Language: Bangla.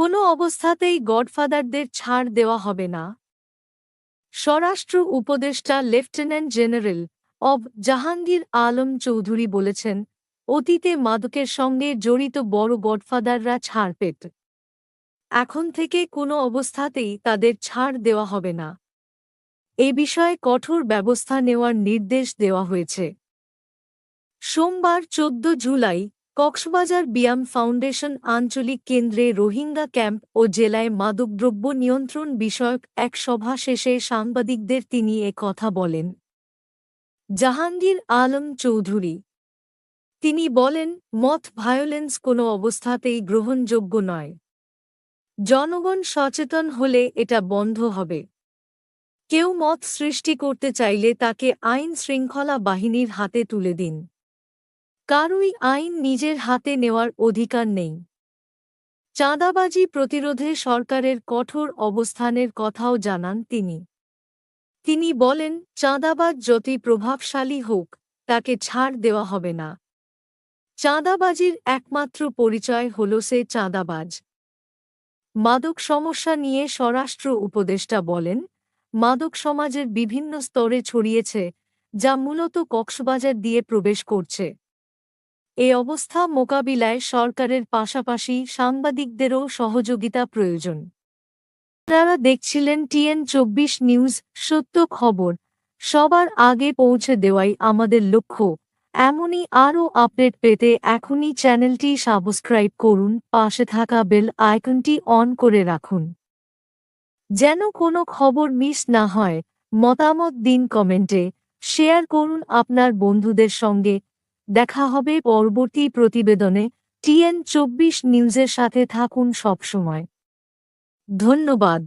কোনো অবস্থাতেই গডফাদারদের ছাড় দেওয়া হবে না। স্বরাষ্ট্র উপদেষ্টা lieutenant general of Jahangir Alam Chowdhury বলেছেন, অতীতে মাদকের সঙ্গে জড়িত বড় গডফাদাররা ছাড় পেত। এখন থেকে কোনো অবস্থাতেই তাদের ছাড় দেওয়া হবে না। এ বিষয়ে কঠোর ব্যবস্থা নেওয়ার নির্দেশ দেওয়া হয়েছে। সোমবার ১৪ জুলাই কক্সবাজার বিয়াম ফাউন্ডেশন আঞ্চলিক কেন্দ্রে রোহিঙ্গা ক্যাম্প ও জেলায় মাদকদ্রব্য নিয়ন্ত্রণ বিষয়ক এক সভা শেষে সাংবাদিকদের তিনি এ কথা বলেন। জাহাঙ্গীর আলম চৌধুরী তিনি বলেন, মথ ভায়োলেন্স কোনো অবস্থাতেই গ্রহণযোগ্য নয়। জনগণ সচেতন হলে এটা বন্ধ হবে। কেউ মত সৃষ্টি করতে চাইলে তাকে আইন শৃঙ্খলা বাহিনীর হাতে তুলে দিন। কারুই আইন নিজের হাতে নেওয়ার অধিকার নেই। চাঁদাবাজি প্রতিরোধে সরকারের কঠোর অবস্থানের কথাও জানান তিনি। তিনি বলেন, চাঁদাবাজ যতই প্রভাবশালী হোক, তাকে ছাড় দেওয়া হবে না। চাঁদাবাজির একমাত্র পরিচয় হল সে চাঁদাবাজ। মাদক সমস্যা নিয়ে স্বরাষ্ট্র উপদেষ্টা বলেন, মাদক সমাজের বিভিন্ন স্তরে ছড়িয়েছে, যা মূলত কক্সবাজার দিয়ে প্রবেশ করছে। এ অবস্থা মোকাবিলায় সরকারের পাশাপাশি সাংবাদিকদেরও সহযোগিতা প্রয়োজন। আপনারা দেখছিলেন TN24 নিউজ, সত্য খবর সবার আগে পৌঁছে দেওয়াই আমাদের লক্ষ্য। এমনই আরও আপডেট পেতে এখনই চ্যানেলটি সাবস্ক্রাইব করুন, পাশে থাকা বেল আইকনটি অন করে রাখুন, যেন কোনো খবর মিস না হয়। মতামত দিন কমেন্টে, শেয়ার করুন আপনার বন্ধুদের সঙ্গে। দেখা হবে পরবর্তী প্রতিবেদনে। TN24 নিউজের সাথে থাকুন সবসময়। ধন্যবাদ।